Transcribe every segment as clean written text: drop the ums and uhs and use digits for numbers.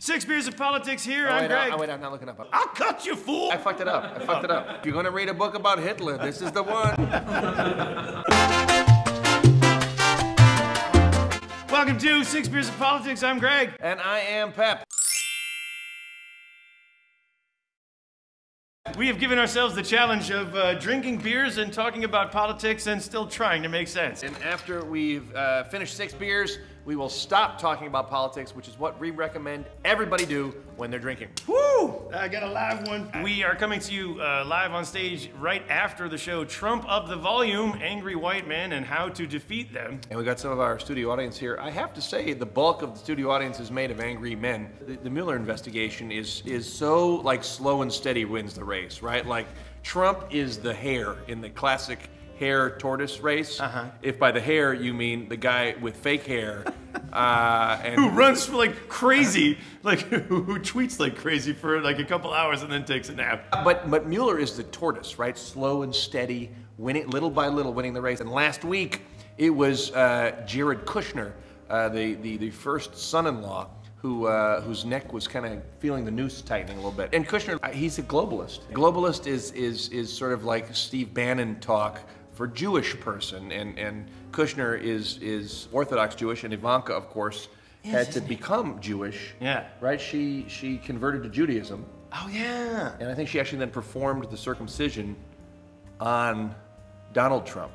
6 Beers of Politics here. Oh, I'm Greg. wait, I'm not looking up. I'll cut you, fool! I fucked it up. If you're gonna read a book about Hitler, this is the one. Welcome to 6 Beers of Politics. I'm Greg. And I am Pep. We have given ourselves the challenge of drinking beers and talking about politics and still trying to make sense. And after we've finished 6 beers, we will stop talking about politics, which is what we recommend everybody do when they're drinking. Woo! I got a live one. We are coming to you live on stage right after the show, Trump Up the Volume, Angry White Men and How to Defeat Them. And we got some of our studio audience here. I have to say, the bulk of the studio audience is made of angry men. The Mueller investigation is so, like, slow and steady wins the race, right? Like, Trump is the hare in the classic hare tortoise race. If by the hare you mean the guy with fake hair and who runs for like crazy, like who tweets like crazy for like a couple hours and then takes a nap. But Mueller is the tortoise, right? Slow and steady, winning little by little, winning the race. And last week it was Jared Kushner, the first son-in-law, whose neck was kind of feeling the noose tightening a little bit. And Kushner, he's a globalist. Globalist is sort of like Steve Bannon talk for Jewish person, and Kushner is Orthodox Jewish, and Ivanka, of course, had to become Jewish. Yeah. Right? She converted to Judaism. Oh yeah. And I think she actually then performed the circumcision on Donald Trump.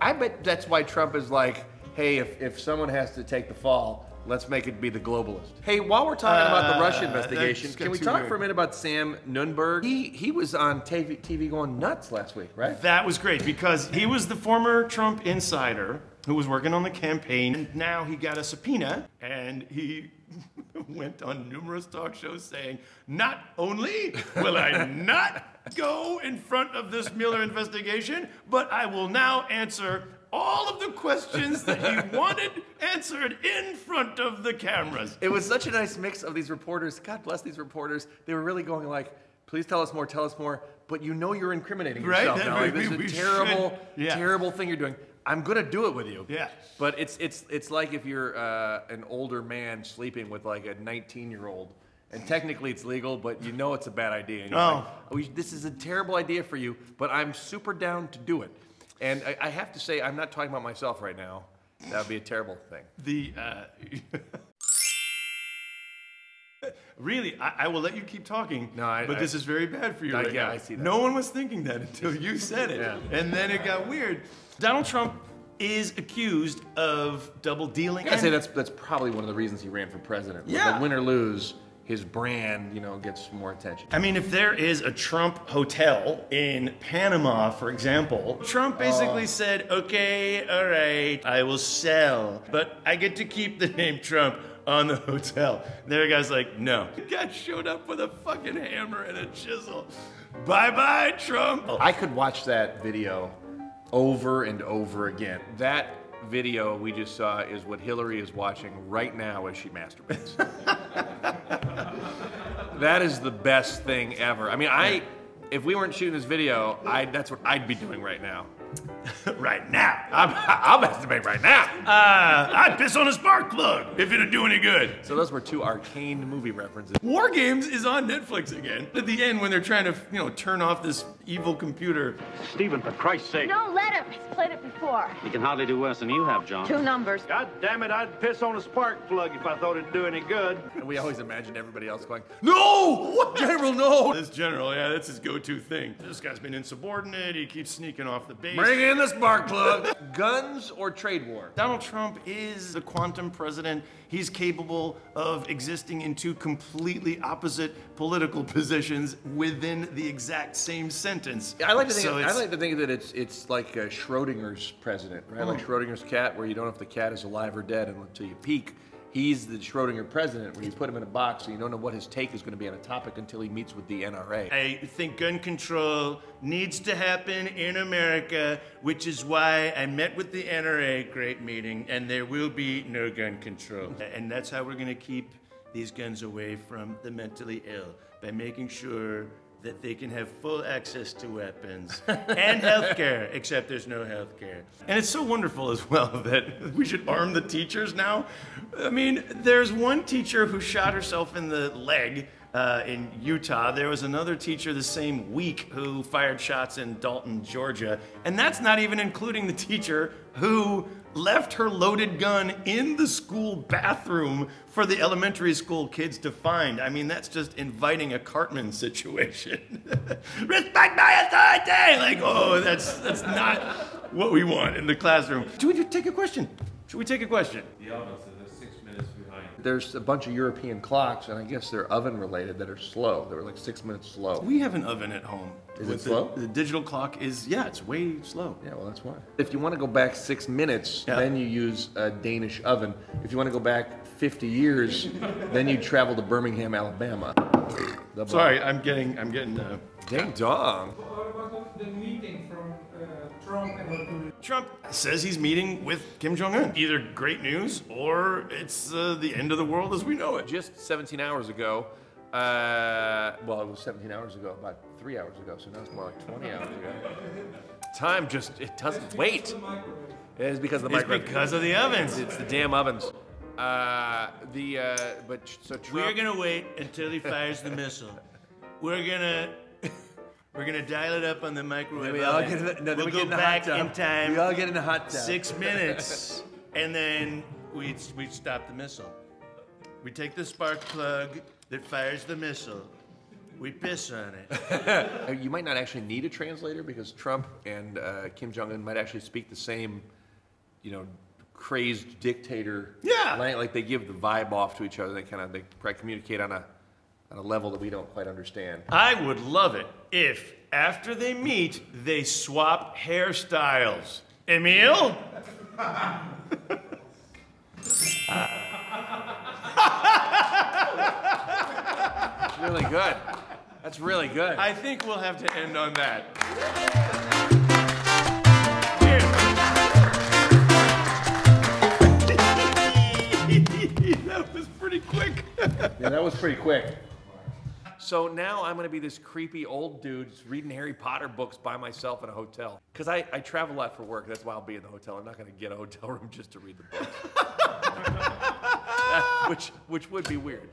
I bet that's why Trump is like, hey, if someone has to take the fall, let's make it be the globalist. Hey, while we're talking about the Russia investigation, can we talk for a minute about Sam Nunberg? He was on TV going nuts last week, right? That was great because he was the former Trump insider who was working on the campaign, and now he got a subpoena, and he went on numerous talk shows saying, not only will I not go in front of this Mueller investigation, but I will now answer all of the questions that he wanted answered in front of the cameras. It was such a nice mix of these reporters. God bless these reporters. They were really going like, please tell us more, but you know you're incriminating yourself now. Like, this is a terrible, terrible thing you're doing. I'm gonna do it with you. Yeah. But it's like if you're an older man sleeping with like a 19-year-old. And technically it's legal, but you know it's a bad idea. And you're like, oh, this is a terrible idea for you, but I'm super down to do it. And I have to say, I'm not talking about myself right now. That would be a terrible thing. Really, I will let you keep talking, but this is very bad for you right now. I see that. No one was thinking that until you said it, and then it got weird. Donald Trump is accused of double dealing. I say that's probably one of the reasons he ran for president. Yeah. Win or lose, his brand, gets more attention. I mean, if there is a Trump hotel in Panama, for example, Trump basically said, okay, all right, I will sell, but I get to keep the name Trump on the hotel. And the guy's like, no. The guy showed up with a fucking hammer and a chisel. Bye-bye, Trump. I could watch that video over and over again. That video we just saw is what Hillary is watching right now as she masturbates. That is the best thing ever. I mean, if we weren't shooting this video, that's what I'd be doing right now. Right now. I'll masturbate right now. I'd piss on a spark plug if it'd do any good. So those were 2 arcane movie references. War Games is on Netflix again. At the end, when they're trying to, turn off this evil computer. Stephen, for Christ's sake. No, let him. He's played it before. He can hardly do worse than you have, John. 2 numbers. God damn it, I'd piss on a spark plug if I thought it'd do any good. And we always imagined everybody else going, no! What? General, no! This general, yeah, that's his go-to thing. This guy's been insubordinate. He keeps sneaking off the base. Bring in the spark plug. Guns or trade war? Donald Trump is the quantum president. He's capable of existing in 2 completely opposite political positions within the exact same sentence. I like to think that it's like Schrodinger's president, right? Like Schrodinger's cat, where you don't know if the cat is alive or dead until you peek. He's the Schrodinger president, where you put him in a box and you don't know what his take is going to be on a topic until he meets with the NRA. I think gun control needs to happen in America, which is why I met with the NRA, great meeting, and there will be no gun control. And that's how we're going to keep these guns away from the mentally ill, by making sure that they can have full access to weapons and healthcare, except there's no healthcare. And it's so wonderful as well that we should arm the teachers now. I mean, there's one teacher who shot herself in the leg in Utah. There was another teacher the same week who fired shots in Dalton, Georgia. And that's not even including the teacher who left her loaded gun in the school bathroom for the elementary school kids to find. I mean, that's just inviting a Cartman situation. Respect my authority! Like, oh, that's not what we want in the classroom. Should we take a question? Should we take a question? The ovens are 6 minutes behind. There's a bunch of European clocks, and I guess they're oven related, that are slow. They're like 6 minutes slow. We have an oven at home. Is it slow? The digital clock is, yeah, it's way slow. Yeah, well, that's why. If you want to go back 6 minutes, Yeah. then you use a Danish oven. If you want to go back 50 years, then you travel to Birmingham, Alabama. Sorry, I'm getting. Ding dong. What about the meeting from Trump and Trump says he's meeting with Kim Jong-un. Either great news or it's the end of the world as we know it. Just 17 hours ago, well, it was 17 hours ago, about 3 hours ago, so now it's more like 20 hours ago. Time just, it doesn't wait. It is because of the It's microwave. because of the ovens. It's the damn ovens. So Trump. We're gonna wait until he fires the missile. We're gonna dial it up on the microwave oven. We'll go back in time. We all get in the hot tub. 6 minutes, and then we stop the missile. We take the spark plug that fires the missile. We piss on it. You might not actually need a translator because Trump and Kim Jong-un might actually speak the same, crazed dictator. Yeah. Like they give the vibe off to each other. They probably communicate on a level that we don't quite understand. I would love it if, after they meet, they swap hairstyles. Emil? Really good. That's really good. I think we'll have to end on that. That was pretty quick. Yeah, that was pretty quick. So now I'm going to be this creepy old dude just reading Harry Potter books by myself in a hotel. Because I travel a lot for work. That's why I'll be in the hotel. I'm not going to get a hotel room just to read the books. which would be weird.